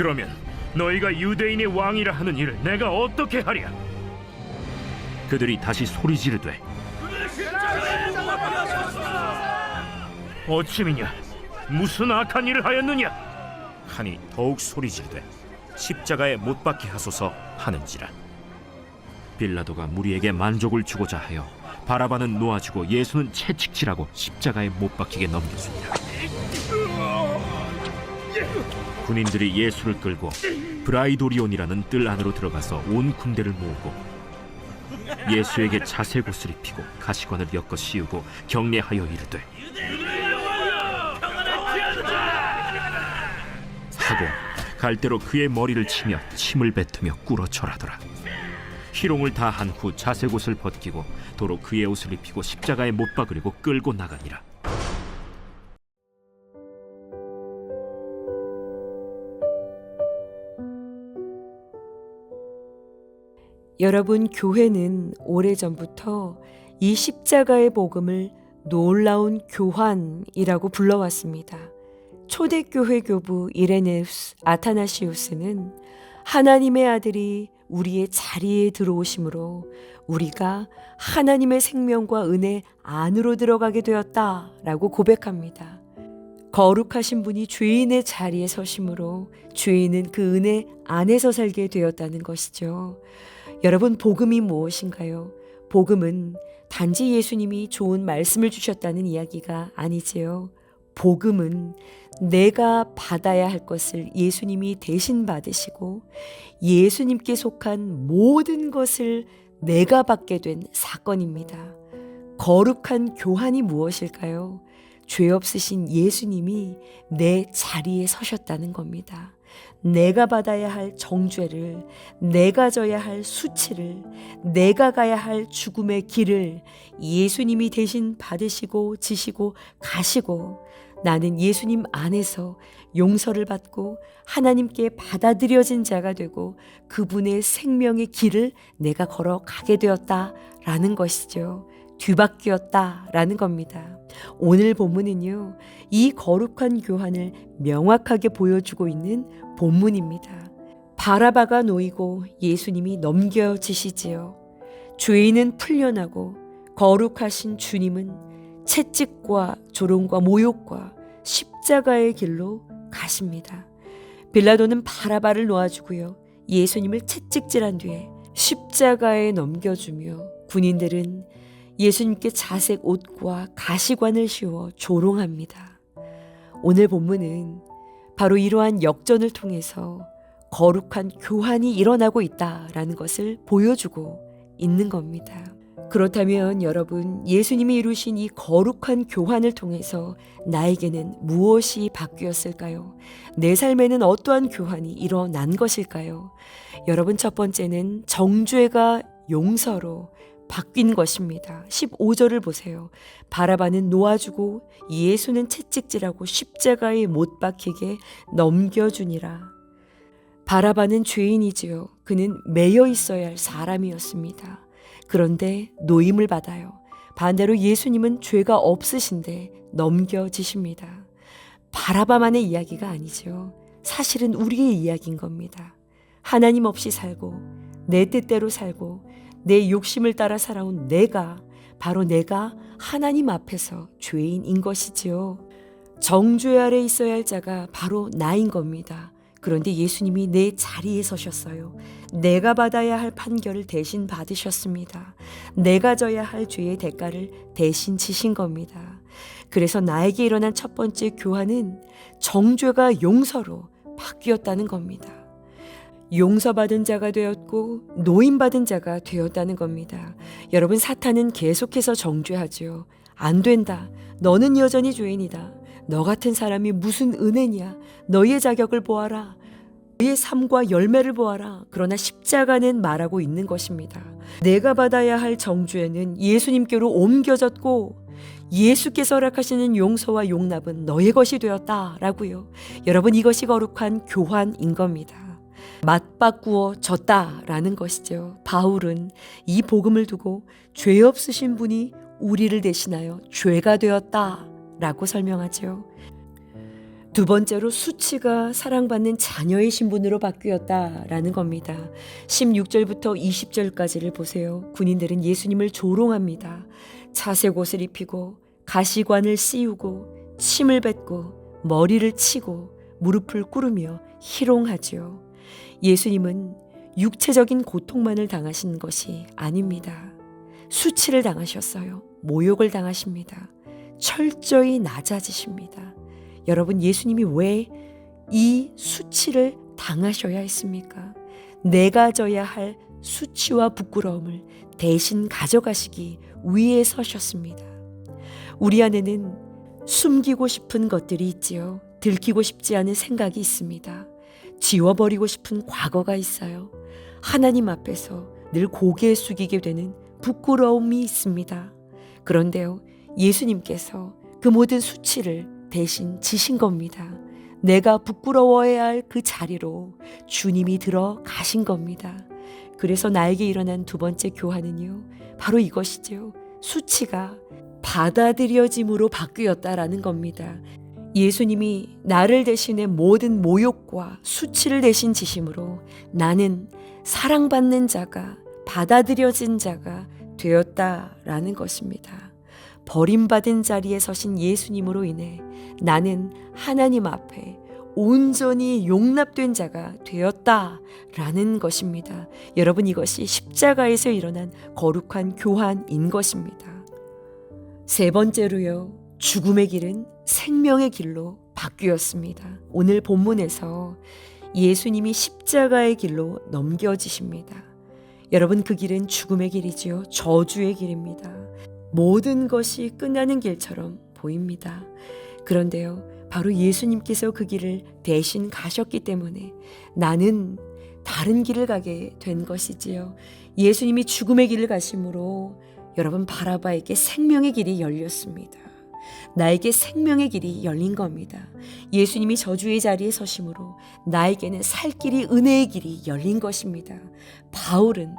그러면 너희가 유대인의 왕이라 하는 일을 내가 어떻게 하랴? 그들이 다시 소리 지르되 어찌미냐? 무슨 악한 일을 하였느냐? 하니 더욱 소리 지르되 십자가에 못 박게 하소서 하는지라. 빌라도가 무리에게 만족을 주고자 하여 바라바는 놓아주고 예수는 채찍질하고 십자가에 못 박히게 넘겼습니다. 군인들이 예수를 끌고 브라이도리온이라는 뜰 안으로 들어가서 온 군대를 모으고 예수에게 자색옷을 입히고 가시관을 엮어 씌우고 경례하여 이르되 하고 갈대로 그의 머리를 치며 침을 뱉으며 꿇어 절하더라. 희롱을 다 한 후 자색옷을 벗기고 도로 그의 옷을 입히고 십자가에 못 박으려고 끌고 나가니라. 여러분, 교회는 오래전부터 이 십자가의 복음을 놀라운 교환이라고 불러왔습니다. 초대교회 교부 이레네우스 아타나시우스는 하나님의 아들이 우리의 자리에 들어오심으로 우리가 하나님의 생명과 은혜 안으로 들어가게 되었다라고 고백합니다. 거룩하신 분이 죄인의 자리에 서심으로 죄인은 그 은혜 안에서 살게 되었다는 것이죠. 여러분, 복음이 무엇인가요? 복음은 단지 예수님이 좋은 말씀을 주셨다는 이야기가 아니지요. 복음은 내가 받아야 할 것을 예수님이 대신 받으시고 예수님께 속한 모든 것을 내가 받게 된 사건입니다. 거룩한 교환이 무엇일까요? 죄 없으신 예수님이 내 자리에 서셨다는 겁니다. 내가 받아야 할 정죄를, 내가 져야 할 수치를, 내가 가야 할 죽음의 길을 예수님이 대신 받으시고 지시고 가시고 나는 예수님 안에서 용서를 받고 하나님께 받아들여진 자가 되고 그분의 생명의 길을 내가 걸어가게 되었다라는 것이죠. 뒤바뀌었다라는 겁니다. 오늘 본문은요, 이 거룩한 교환을 명확하게 보여주고 있는 본문입니다. 바라바가 놓이고 예수님이 넘겨지시지요. 죄인은 풀려나고 거룩하신 주님은 채찍과 조롱과 모욕과 십자가의 길로 가십니다. 빌라도는 바라바를 놓아주고요, 예수님을 채찍질한 뒤에 십자가에 넘겨주며 군인들은 예수님께 자색 옷과 가시관을 씌워 조롱합니다. 오늘 본문은 바로 이러한 역전을 통해서 거룩한 교환이 일어나고 있다라는 것을 보여주고 있는 겁니다. 그렇다면 여러분, 예수님이 이루신 이 거룩한 교환을 통해서 나에게는 무엇이 바뀌었을까요? 내 삶에는 어떠한 교환이 일어난 것일까요? 여러분, 첫 번째는 정죄가 용서로 바뀐 것입니다. 15절을 보세요. 바라바는 놓아주고 예수는 채찍질하고 십자가에 못 박히게 넘겨주니라. 바라바는 죄인이지요. 그는 매여 있어야 할 사람이었습니다. 그런데 노임을 받아요. 반대로 예수님은 죄가 없으신데 넘겨지십니다. 바라바만의 이야기가 아니죠. 사실은 우리의 이야기인 겁니다. 하나님 없이 살고 내 뜻대로 살고 내 욕심을 따라 살아온 바로 내가 하나님 앞에서 죄인인 것이지요. 정죄 아래 있어야 할 자가 바로 나인 겁니다. 그런데 예수님이 내 자리에 서셨어요. 내가 받아야 할 판결을 대신 받으셨습니다. 내가 져야 할 죄의 대가를 대신 지신 겁니다. 그래서 나에게 일어난 첫 번째 교환은 정죄가 용서로 바뀌었다는 겁니다. 용서받은 자가 되었고 노임받은 자가 되었다는 겁니다. 여러분, 사탄은 계속해서 정죄하죠. 안 된다. 너는 여전히 죄인이다. 너 같은 사람이 무슨 은혜냐. 너의 자격을 보아라. 너의 삶과 열매를 보아라. 그러나 십자가는 말하고 있는 것입니다. 내가 받아야 할 정죄는 예수님께로 옮겨졌고 예수께서 허락하시는 용서와 용납은 너의 것이 되었다라고요. 여러분, 이것이 거룩한 교환인 겁니다. 맞바꾸어졌다라는 것이죠. 바울은 이 복음을 두고 죄 없으신 분이 우리를 대신하여 죄가 되었다라고 설명하죠. 두 번째로 수치가 사랑받는 자녀의 신분으로 바뀌었다라는 겁니다. 16절부터 20절까지를 보세요. 군인들은 예수님을 조롱합니다. 자색 옷을 입히고 가시관을 씌우고 침을 뱉고 머리를 치고 무릎을 꿇으며 희롱하죠. 예수님은 육체적인 고통만을 당하신 것이 아닙니다. 수치를 당하셨어요. 모욕을 당하십니다. 철저히 낮아지십니다. 여러분, 예수님이 왜 이 수치를 당하셔야 했습니까? 내가 져야 할 수치와 부끄러움을 대신 가져가시기 위해 서셨습니다. 우리 안에는 숨기고 싶은 것들이 있지요. 들키고 싶지 않은 생각이 있습니다. 지워버리고 싶은 과거가 있어요. 하나님 앞에서 늘 고개 숙이게 되는 부끄러움이 있습니다. 그런데요, 예수님께서 그 모든 수치를 대신 지신 겁니다. 내가 부끄러워해야 할 그 자리로 주님이 들어가신 겁니다. 그래서 나에게 일어난 두 번째 교환은요, 바로 이것이죠. 수치가 받아들여짐으로 바뀌었다라는 겁니다. 예수님이 나를 대신해 모든 모욕과 수치를 대신 지심으로 나는 사랑받는 자가, 받아들여진 자가 되었다라는 것입니다. 버림받은 자리에 서신 예수님으로 인해 나는 하나님 앞에 온전히 용납된 자가 되었다라는 것입니다. 여러분, 이것이 십자가에서 일어난 거룩한 교환인 것입니다. 세 번째로요, 죽음의 길은 생명의 길로 바뀌었습니다. 오늘 본문에서 예수님이 십자가의 길로 넘겨지십니다. 여러분, 그 길은 죽음의 길이지요. 저주의 길입니다. 모든 것이 끝나는 길처럼 보입니다. 그런데요, 바로 예수님께서 그 길을 대신 가셨기 때문에 나는 다른 길을 가게 된 것이지요. 예수님이 죽음의 길을 가심으로 여러분, 바라바에게 생명의 길이 열렸습니다. 나에게 생명의 길이 열린 겁니다. 예수님이 저주의 자리에 서심으로 나에게는 살 길이, 은혜의 길이 열린 것입니다. 바울은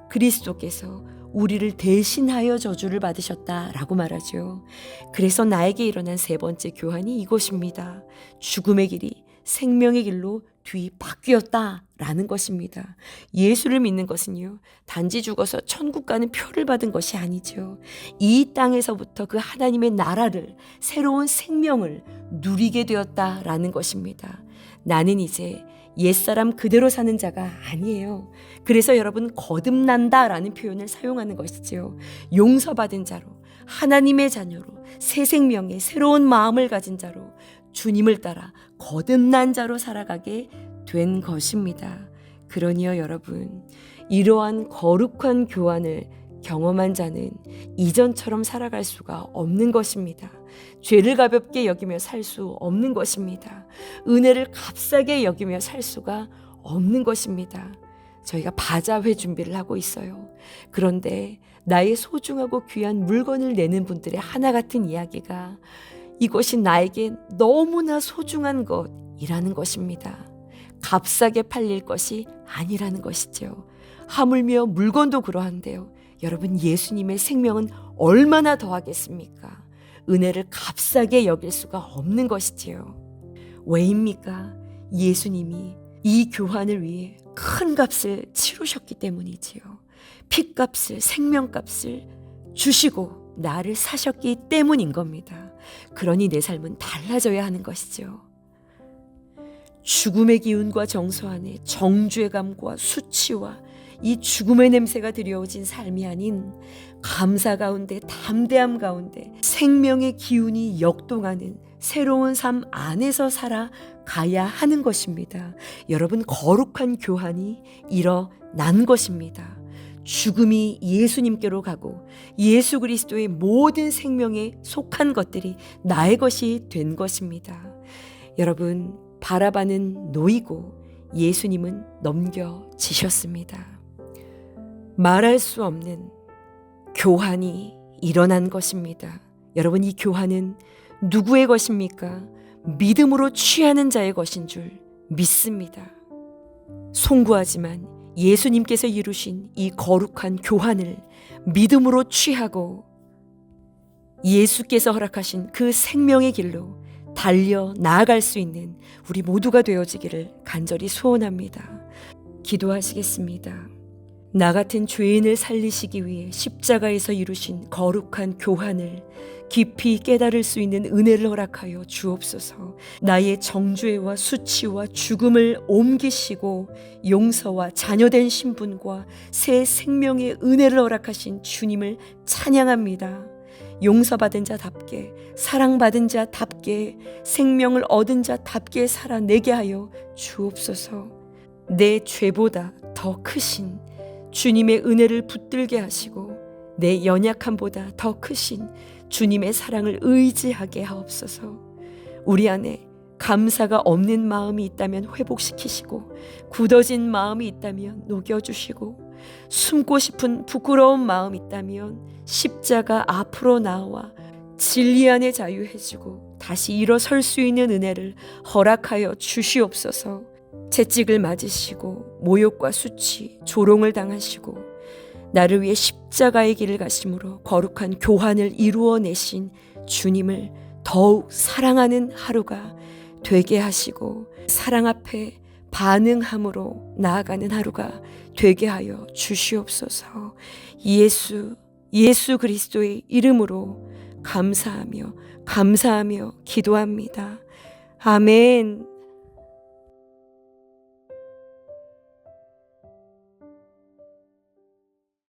그리스도께서 우리를 대신하여 저주를 받으셨다라고 말하죠. 그래서 나에게 일어난 세 번째 교환이 이것입니다. 죽음의 길이 생명의 길로 뒤바뀌었다라는 것입니다. 예수를 믿는 것은요, 단지 죽어서 천국 가는 표를 받은 것이 아니죠. 이 땅에서부터 그 하나님의 나라를, 새로운 생명을 누리게 되었다라는 것입니다. 나는 이제 옛사람 그대로 사는 자가 아니에요. 그래서 여러분, 거듭난다라는 표현을 사용하는 것이지요. 용서받은 자로, 하나님의 자녀로, 새 생명의 새로운 마음을 가진 자로, 주님을 따라 거듭난 자로 살아가게 된 것입니다. 그러니요, 여러분, 이러한 거룩한 교환을 경험한 자는 이전처럼 살아갈 수가 없는 것입니다. 죄를 가볍게 여기며 살 수 없는 것입니다. 은혜를 값싸게 여기며 살 수가 없는 것입니다. 저희가 바자회 준비를 하고 있어요. 그런데 나의 소중하고 귀한 물건을 내는 분들의 하나 같은 이야기가 이것이 나에게 너무나 소중한 것이라는 것입니다. 값싸게 팔릴 것이 아니라는 것이죠. 하물며 물건도 그러한데요. 여러분, 예수님의 생명은 얼마나 더하겠습니까? 은혜를 값싸게 여길 수가 없는 것이지요. 왜입니까? 예수님이 이 교환을 위해 큰 값을 치르셨기 때문이지요. 피값을, 생명값을 주시고 나를 사셨기 때문인 겁니다. 그러니 내 삶은 달라져야 하는 것이죠. 죽음의 기운과 정서 안에 정죄감과 수치와 이 죽음의 냄새가 들여오진 삶이 아닌 감사 가운데, 담대함 가운데 생명의 기운이 역동하는 새로운 삶 안에서 살아가야 하는 것입니다. 여러분, 거룩한 교환이 일어난 것입니다. 죽음이 예수님께로 가고 예수 그리스도의 모든 생명에 속한 것들이 나의 것이 된 것입니다. 여러분, 바라바는 놓이고 예수님은 넘겨지셨습니다. 말할 수 없는 교환이 일어난 것입니다. 여러분, 이 교환은 누구의 것입니까? 믿음으로 취하는 자의 것인 줄 믿습니다. 송구하지만 예수님께서 이루신 이 거룩한 교환을 믿음으로 취하고 예수께서 허락하신 그 생명의 길로 달려 나아갈 수 있는 우리 모두가 되어지기를 간절히 소원합니다. 기도하시겠습니다. 나 같은 죄인을 살리시기 위해 십자가에서 이루신 거룩한 교환을 깊이 깨달을 수 있는 은혜를 허락하여 주옵소서. 나의 정죄와 수치와 죽음을 옮기시고 용서와 자녀된 신분과 새 생명의 은혜를 허락하신 주님을 찬양합니다. 용서받은 자답게, 사랑받은 자답게, 생명을 얻은 자답게 살아내게 하여 주옵소서. 내 죄보다 더 크신 주님의 은혜를 붙들게 하시고 내 연약함보다 더 크신 주님의 사랑을 의지하게 하옵소서. 우리 안에 감사가 없는 마음이 있다면 회복시키시고, 굳어진 마음이 있다면 녹여주시고, 숨고 싶은 부끄러운 마음이 있다면 십자가 앞으로 나와 진리 안에 자유해지고 다시 일어설 수 있는 은혜를 허락하여 주시옵소서. 채찍을 맞으시고 모욕과 수치, 조롱을 당하시고 나를 위해 십자가의 길을 가심으로 거룩한 교환을 이루어내신 주님을 더욱 사랑하는 하루가 되게 하시고, 사랑 앞에 반응함으로 나아가는 하루가 되게 하여 주시옵소서. 예수 그리스도의 이름으로 감사하며 기도합니다. 아멘.